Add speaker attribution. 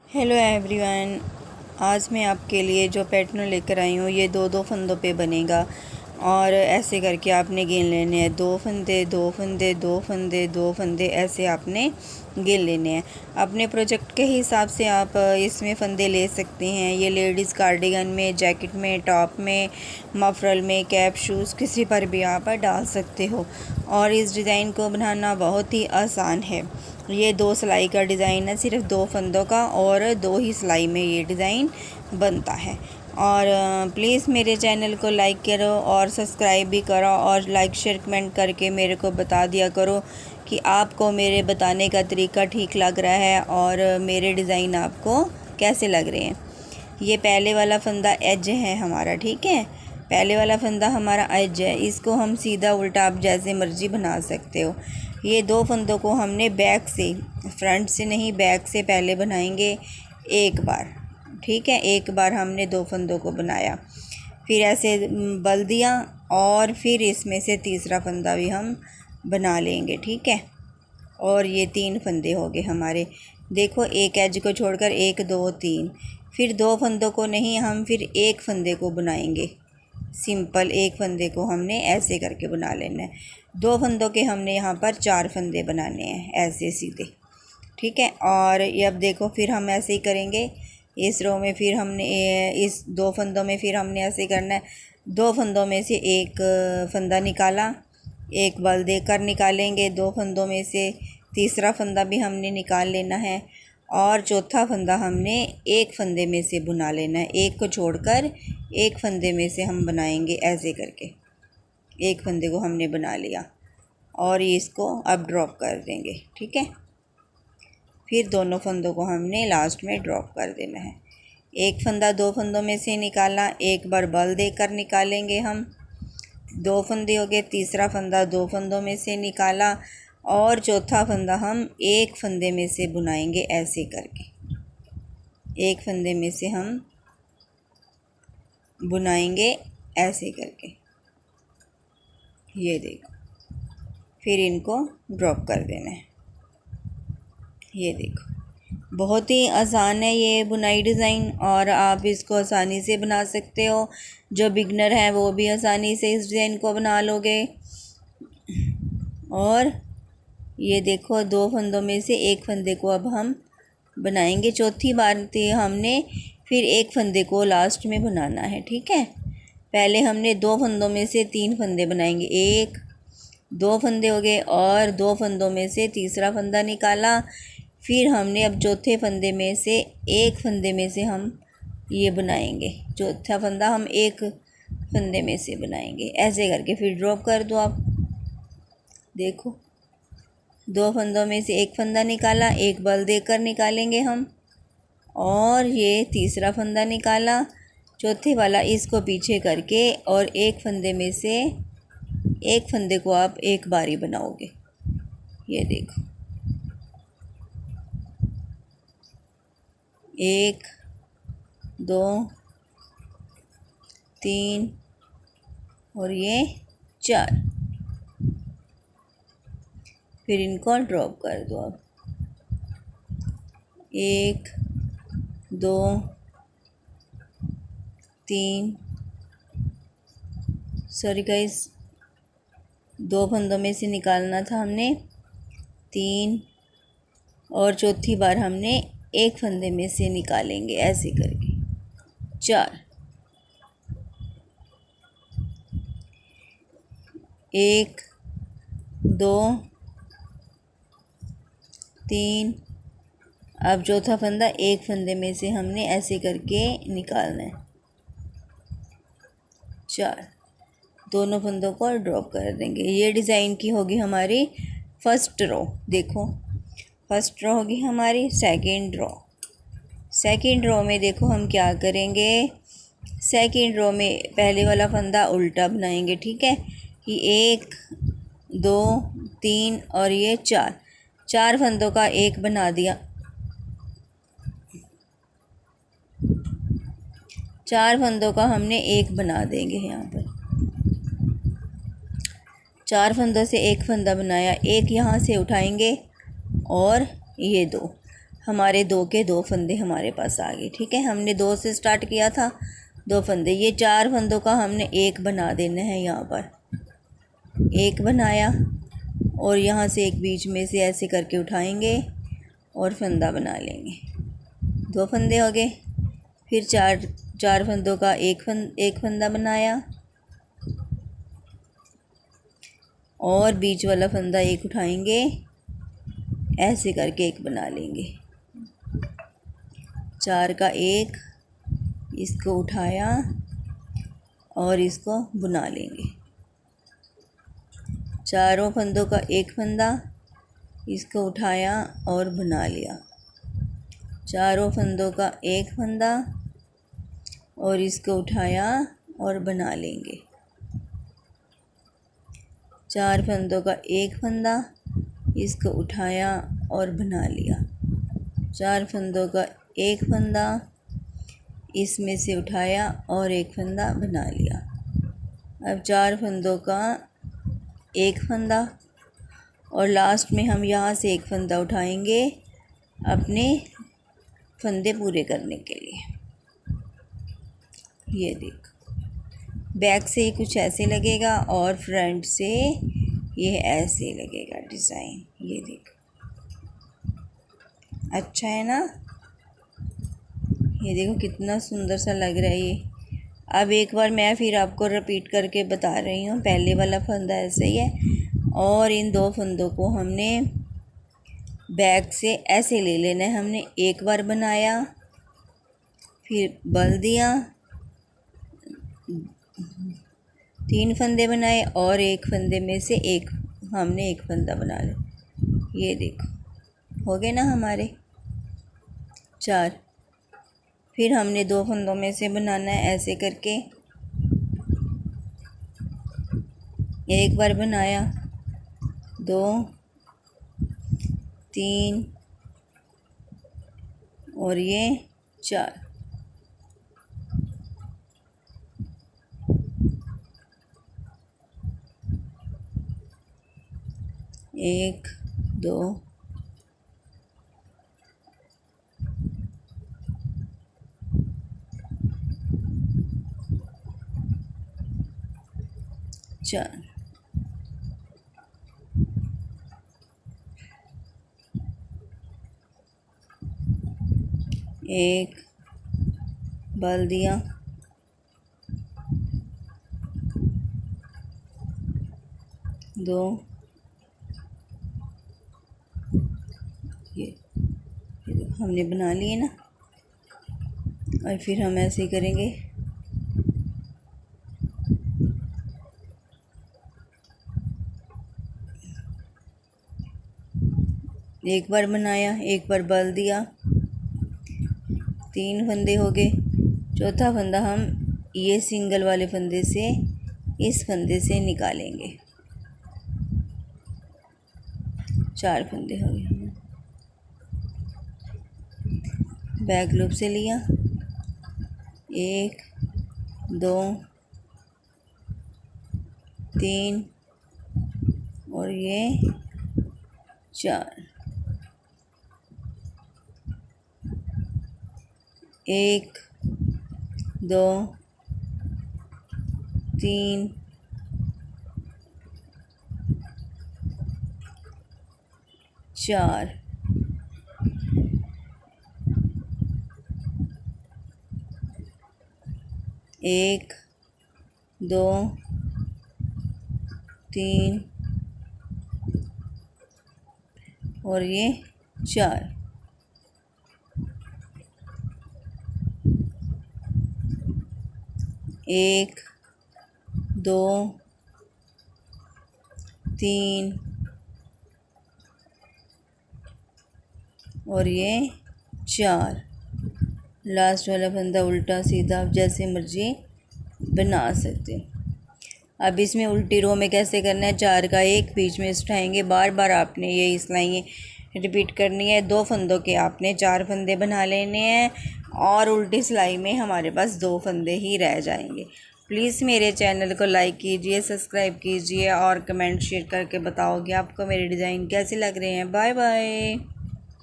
Speaker 1: Hello everyone. आज मैं आपके लिए जो पैटर्न लेकर आई हूँ ये दो दो फंदों पे बनेगा और ऐसे करके आपने गिन लेने हैं। दो फंदे दो फंदे दो फंदे दो फंदे ऐसे आपने गिन लेने हैं। अपने प्रोजेक्ट के हिसाब से आप इसमें फंदे ले सकते हैं। ये लेडीज़ कार्डिगन में, जैकेट में, टॉप में, मफरल में, कैप, शूज़ किसी पर भी आप डाल सकते हो। और इस डिज़ाइन को बनाना बहुत ही आसान है। ये दो सिलाई का डिज़ाइन है, सिर्फ दो फंदों का, और दो ही सिलाई में ये डिज़ाइन बनता है। और प्लीज़ मेरे चैनल को लाइक करो और सब्सक्राइब भी करो और लाइक शेयर कमेंट करके मेरे को बता दिया करो कि आपको मेरे बताने का तरीका ठीक लग रहा है और मेरे डिज़ाइन आपको कैसे लग रहे हैं। ये पहले वाला फंदा एज है हमारा, ठीक है। पहले वाला फंदा हमारा एज है, इसको हम सीधा उल्टा आप जैसे मर्ज़ी बना सकते हो। ये दो फंदों को हमने बैक से, फ्रंट से नहीं, बैक से पहले बनाएंगे एक बार, ठीक है। एक बार हमने दो फंदों को बनाया, फिर ऐसे बल दिया और फिर इसमें से तीसरा फंदा भी हम बना लेंगे, ठीक है। और ये तीन फंदे हो गए हमारे। देखो, एक एज को छोड़कर एक दो तीन, फिर दो फंदों को नहीं, हम फिर एक फंदे को बनाएंगे। सिंपल एक फंदे को हमने ऐसे करके बना लेना है। दो फंदों के हमने यहाँ पर चार फंदे बनाने हैं ऐसे सीधे, ठीक है। और ये अब देखो, फिर हम ऐसे ही करेंगे इस रो में। फिर हमने इस दो फंदों में फिर हमने ऐसे करना है। दो फंदों में से एक फंदा निकाला, एक बल देकर निकालेंगे। दो फंदों में से तीसरा फंदा भी हमने निकाल लेना है और चौथा फंदा हमने एक फंदे में से बुना लेना है। एक को छोड़कर एक फंदे में से हम बनाएंगे ऐसे करके। एक फंदे को हमने बना लिया और इसको अब ड्रॉप कर देंगे, ठीक है। फिर दोनों फंदों को हमने लास्ट में ड्रॉप कर देना है। एक फंदा दो फंदों में से निकाला, एक बार बल देकर निकालेंगे हम। दो फंदे हो गए। तीसरा फंदा दो फंदों में से निकाला और चौथा फंदा हम एक फंदे में से बुनाएंगे ऐसे करके। एक फंदे में से हम बुनाएंगे ऐसे करके, ये देखो। फिर इनको ड्रॉप कर देना है। ये देखो, बहुत ही आसान है ये बुनाई डिज़ाइन और आप इसको आसानी से बना सकते हो। जो बिगनर हैं वो भी आसानी से इस डिज़ाइन को बना लोगे। और ये देखो, दो फंदों में से एक फंदे को अब हम बनाएंगे। चौथी बार थी हमने फिर एक फंदे को लास्ट में बनाना है, ठीक है। पहले हमने दो फंदों में से तीन फंदे बनाएंगे। एक दो फंदे हो गए और दो फंदों में से तीसरा फंदा निकाला। फिर हमने अब चौथे फंदे में से एक फंदे में से हम ये बनाएंगे। चौथा फंदा हम एक फंदे में से बनाएंगे ऐसे करके। फिर ड्रॉप कर दो आप। देखो, दो फंदों में से एक फंदा निकाला, एक बल देकर निकालेंगे हम। और ये तीसरा फंदा निकाला, चौथे वाला इसको पीछे करके, और एक फंदे में से एक फंदे को आप एक बारी बनाओगे। ये देखो, एक दो तीन और ये चार। फिर इनको ड्रॉप कर दो आप। एक दो तीन, सॉरी गाइस, दो फंदों में से निकालना था हमने तीन, और चौथी बार हमने एक फंदे में से निकालेंगे ऐसे करके चार। एक दो तीन, अब चौथा फंदा एक फंदे में से हमने ऐसे करके निकालना है चार। दोनों फंदों को ड्रॉप कर देंगे। ये डिज़ाइन की होगी हमारी फर्स्ट रो। देखो, फर्स्ट रो होगी हमारी। सेकंड रो, सेकंड रो में देखो हम क्या करेंगे। सेकंड रो में पहले वाला फंदा उल्टा बनाएंगे, ठीक है। कि एक दो तीन और ये चार, चार फंदों का एक बना दिया। चार फंदों का हमने एक बना देंगे। यहाँ पर चार फंदों से एक फंदा बनाया, एक यहाँ से उठाएंगे और ये दो हमारे 2 के 2 फंदे हमारे पास आ गए। ठीक है, हमने 2 से स्टार्ट किया था, 2 फंदे, ये 4 फंदों का हमने एक बना देना है। यहाँ पर एक बनाया और यहाँ से एक बीच में से ऐसे करके उठाएंगे और फंदा बना लेंगे। 2 फंदे हो गए। फिर चार फंदों का एक फंदा बनाया और बीच वाला फंदा एक उठाएंगे, ऐसे करके एक बना लेंगे। 4 का एक, इसको उठाया और इसको बुना लेंगे। चारों फंदों का एक फंदा, इसको उठाया और बुना लिया। चारों फंदों का एक फंदा और इसको उठाया और बना लेंगे। 4 फंदों का एक फंदा, इसको उठाया और बना लिया। 4 फंदों का एक फंदा, इसमें से उठाया और एक फंदा बना लिया। अब 4 फंदों का एक फंदा और लास्ट में हम यहाँ से एक फंदा उठाएंगे अपने फंदे पूरे करने के लिए। ये देखो, बैक से ही कुछ ऐसे लगेगा और फ्रंट से ये ऐसे लगेगा डिज़ाइन। ये देखो, अच्छा है ना? ये देखो कितना सुंदर सा लग रहा है ये। अब एक बार मैं फिर आपको रिपीट करके बता रही हूँ। पहले वाला फंदा ऐसे ही है और इन 2 फंदों को हमने बैक से ऐसे ले लेना है। हमने एक बार बनाया, फिर बल दिया, 3 फंदे बनाए और एक फंदे में से हमने एक फंदा बना लिया। ये देखो, हो गए ना हमारे 4। फिर हमने 2 फंदों में से बनाना है ऐसे करके। एक बार बनाया, 2, 3 और ये 4। एक, 2, 4। एक बल दिया, 2, ये हमने बना लिए ना। और फिर हम ऐसे ही करेंगे। एक बार बनाया, एक बार बल दिया, 3 फंदे हो गए। चौथा फंदा हम ये सिंगल वाले फंदे से इस फंदे से निकालेंगे। 4 फंदे हो गए। बैक लूप से लिया, 1, 2, 3 और ये 4। 1, 2, 3 4। 1, 2, 3 और ये 4। 1, 2, 3 और ये 4। लास्ट वाला फंदा उल्टा सीधा आप जैसे मर्जी बना सकते हो। अब इसमें उल्टी रो में कैसे करना है, 4 का एक बीच में उठाएंगे। बार बार आपने ये सिलाइयाँ रिपीट करनी है। 2 फंदों के आपने 4 फंदे बना लेने हैं और उल्टी सिलाई में हमारे पास 2 फंदे ही रह जाएंगे। प्लीज़ मेरे चैनल को लाइक कीजिए, सब्सक्राइब कीजिए और कमेंट शेयर करके बताओगे आपको मेरे डिज़ाइन कैसे लग रहे हैं। Bye bye.